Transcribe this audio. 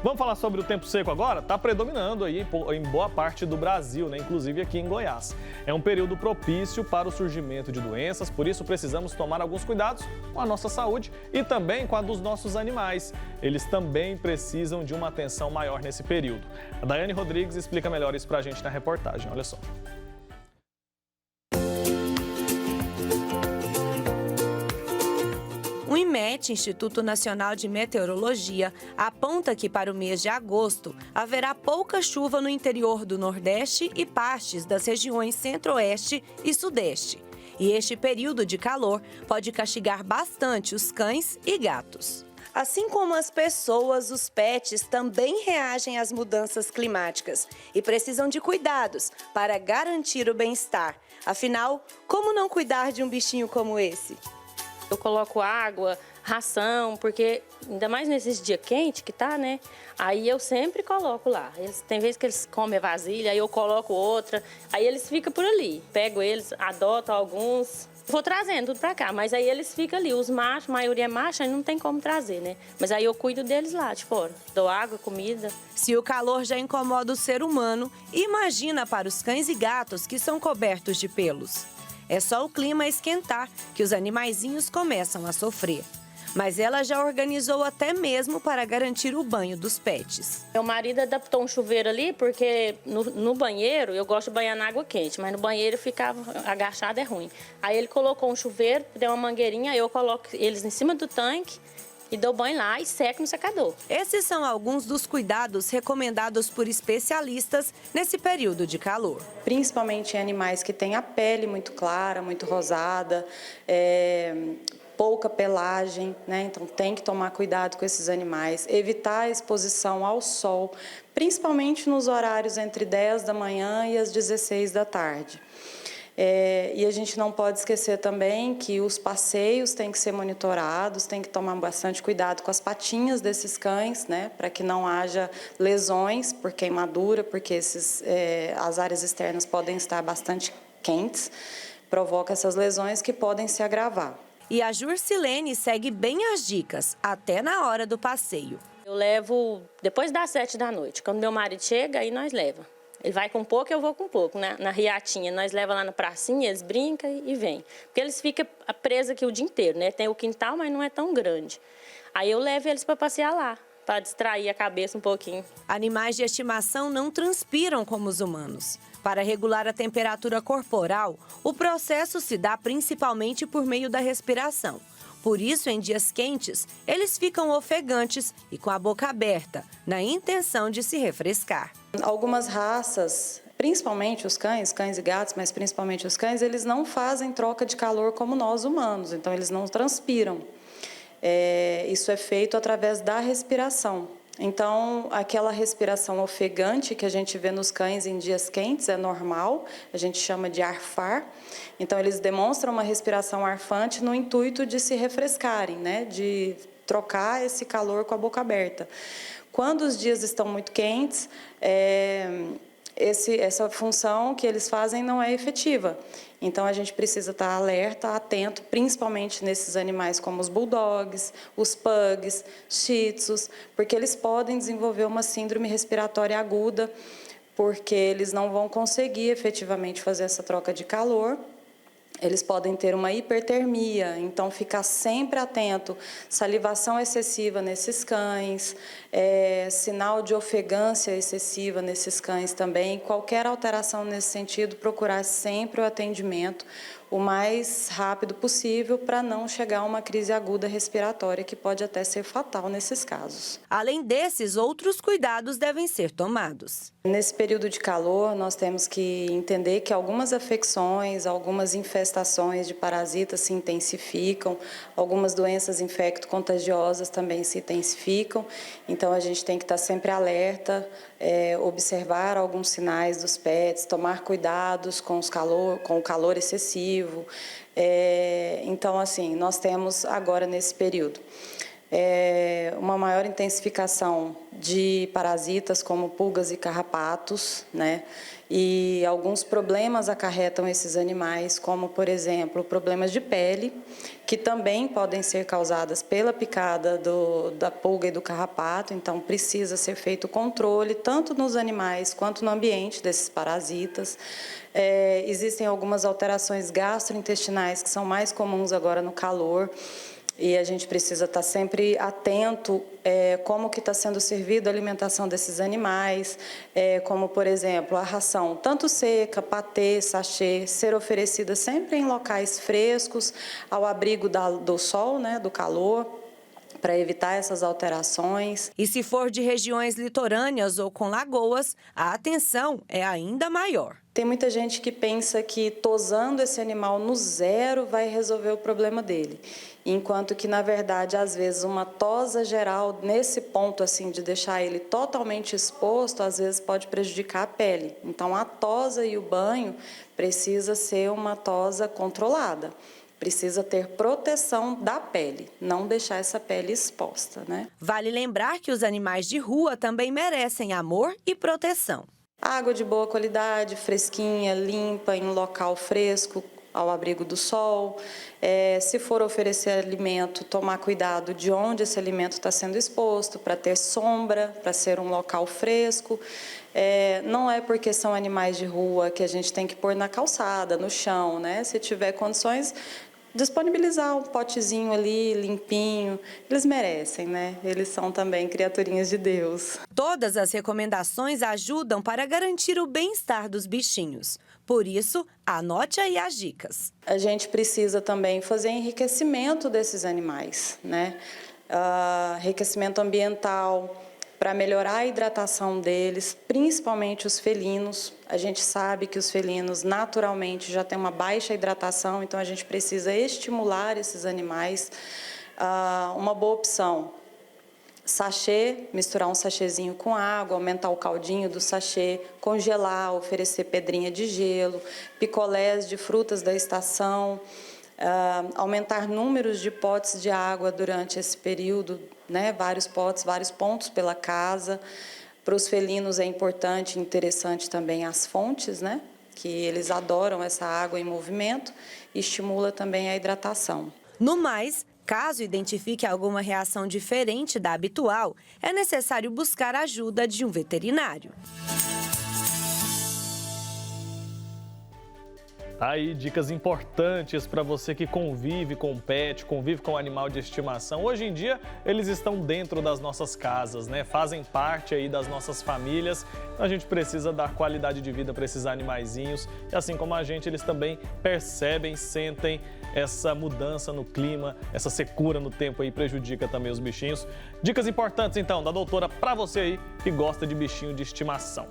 Vamos falar sobre o tempo seco agora? Está predominando aí em boa parte do Brasil, né? Inclusive aqui em Goiás. É um período propício para o surgimento de doenças, por isso precisamos tomar alguns cuidados com a nossa saúde e também com a dos nossos animais. Eles também precisam de uma atenção maior nesse período. A Daiane Rodrigues explica melhor isso para a gente na reportagem, olha só. O IMET, Instituto Nacional de Meteorologia, aponta que para o mês de agosto haverá pouca chuva no interior do Nordeste e partes das regiões Centro-Oeste e Sudeste. E este período de calor pode castigar bastante os cães e gatos. Assim como as pessoas, os pets também reagem às mudanças climáticas e precisam de cuidados para garantir o bem-estar. Afinal, como não cuidar de um bichinho como esse? Eu coloco água, ração, porque ainda mais nesses dias quentes que tá, né? Aí eu sempre coloco lá. Tem vezes que eles comem a vasilha, aí eu coloco outra, aí eles ficam por ali. Pego eles, adoto alguns, vou trazendo tudo pra cá, mas aí eles ficam ali. Os machos, a maioria é macho, aí não tem como trazer, né? Mas aí eu cuido deles lá de fora, dou água, comida. Se o calor já incomoda o ser humano, imagina para os cães e gatos que são cobertos de pelos. É só o clima esquentar que os animaizinhos começam a sofrer. Mas ela já organizou até mesmo para garantir o banho dos pets. Meu marido adaptou um chuveiro ali, porque no banheiro, eu gosto de banhar na água quente, mas no banheiro ficava agachado, é ruim. Aí ele colocou um chuveiro, deu uma mangueirinha, aí eu coloco eles em cima do tanque e dou banho lá e seco no secador. Esses são alguns dos cuidados recomendados por especialistas nesse período de calor. Principalmente em animais que têm a pele muito clara, muito rosada, pouca pelagem, né? Então tem que tomar cuidado com esses animais, evitar a exposição ao sol, principalmente nos horários entre 10 da manhã e as 16 da tarde. E a gente não pode esquecer também que os passeios têm que ser monitorados, tem que tomar bastante cuidado com as patinhas desses cães, né, para que não haja lesões por queimadura, porque as áreas externas podem estar bastante quentes, provoca essas lesões que podem se agravar. E a Jurcilene segue bem as dicas, até na hora do passeio. Eu levo depois das 7 da noite, quando meu marido chega, aí nós leva. Ele vai com pouco, eu vou com pouco, né? Na riatinha, nós leva lá na pracinha, eles brincam e vêm. Porque eles ficam presos aqui o dia inteiro, né? Tem o quintal, mas não é tão grande. Aí eu levo eles para passear lá, para distrair a cabeça um pouquinho. Animais de estimação não transpiram como os humanos. Para regular a temperatura corporal, o processo se dá principalmente por meio da respiração. Por isso, em dias quentes, eles ficam ofegantes e com a boca aberta, na intenção de se refrescar. Algumas raças, principalmente os cães e gatos, mas principalmente os cães, eles não fazem troca de calor como nós humanos, então eles não transpiram. Isso é feito através da respiração. Então, aquela respiração ofegante que a gente vê nos cães em dias quentes é normal, a gente chama de arfar. Então, eles demonstram uma respiração arfante no intuito de se refrescarem, né? De trocar esse calor com a boca aberta. Quando os dias estão muito quentes, essa função que eles fazem não é efetiva. Então, a gente precisa estar alerta, atento, principalmente nesses animais como os bulldogs, os pugs, shih tzus, porque eles podem desenvolver uma síndrome respiratória aguda, porque eles não vão conseguir efetivamente fazer essa troca de calor. Eles podem ter uma hipertermia, então ficar sempre atento, salivação excessiva nesses cães, sinal de ofegância excessiva nesses cães também. Qualquer alteração nesse sentido, procurar sempre o atendimento o mais rápido possível para não chegar a uma crise aguda respiratória que pode até ser fatal nesses casos. Além desses, outros cuidados devem ser tomados. Nesse período de calor, nós temos que entender que algumas afecções, algumas infestações de parasitas se intensificam, algumas doenças infecto-contagiosas também se intensificam, então a gente tem que estar sempre alerta, observar alguns sinais dos pets, tomar cuidados com o calor excessivo. Então, assim, nós temos agora nesse período uma maior intensificação de parasitas como pulgas e carrapatos, né? E alguns problemas acarretam esses animais, como, por exemplo, problemas de pele, que também podem ser causadas pela picada da pulga e do carrapato. Então, precisa ser feito o controle, tanto nos animais quanto no ambiente desses parasitas. Existem algumas alterações gastrointestinais que são mais comuns agora no calor, e a gente precisa estar sempre atento como que está sendo servida a alimentação desses animais, como, por exemplo, a ração, tanto seca, patê, sachê, ser oferecida sempre em locais frescos, ao abrigo do sol, né, do calor, para evitar essas alterações. E se for de regiões litorâneas ou com lagoas, a atenção é ainda maior. Tem muita gente que pensa que tosando esse animal no zero vai resolver o problema dele. Enquanto que, na verdade, às vezes, uma tosa geral, nesse ponto assim de deixar ele totalmente exposto, às vezes pode prejudicar a pele. Então, a tosa e o banho precisa ser uma tosa controlada. Precisa ter proteção da pele, não deixar essa pele exposta, né? Vale lembrar que os animais de rua também merecem amor e proteção. Água de boa qualidade, fresquinha, limpa, em um local fresco, ao abrigo do sol. Se for oferecer alimento, tomar cuidado de onde esse alimento está sendo exposto, para ter sombra, para ser um local fresco. Não é porque são animais de rua que a gente tem que pôr na calçada, no chão, né? Se tiver condições, disponibilizar um potezinho ali, limpinho. Eles merecem, né? Eles são também criaturinhas de Deus. Todas as recomendações ajudam para garantir o bem-estar dos bichinhos. Por isso, anote aí as dicas. A gente precisa também fazer enriquecimento desses animais, né? Enriquecimento ambiental, para melhorar a hidratação deles, principalmente os felinos. A gente sabe que os felinos naturalmente já têm uma baixa hidratação, então a gente precisa estimular esses animais. Uma boa opção, sachê, misturar um sachêzinho com água, aumentar o caldinho do sachê, congelar, oferecer pedrinha de gelo, picolés de frutas da estação, aumentar números de potes de água durante esse período, né? Vários potes, vários pontos pela casa. Para os felinos é importante e interessante também as fontes, né? Que eles adoram essa água em movimento e estimula também a hidratação. No mais, caso identifique alguma reação diferente da habitual, é necessário buscar a ajuda de um veterinário. Aí, dicas importantes para você que convive com pet, convive com animal de estimação. Hoje em dia, eles estão dentro das nossas casas, né? Fazem parte aí das nossas famílias. Então, a gente precisa dar qualidade de vida para esses animaizinhos. E assim como a gente, eles também percebem, sentem essa mudança no clima, essa secura no tempo aí prejudica também os bichinhos. Dicas importantes, então, da doutora para você aí que gosta de bichinho de estimação.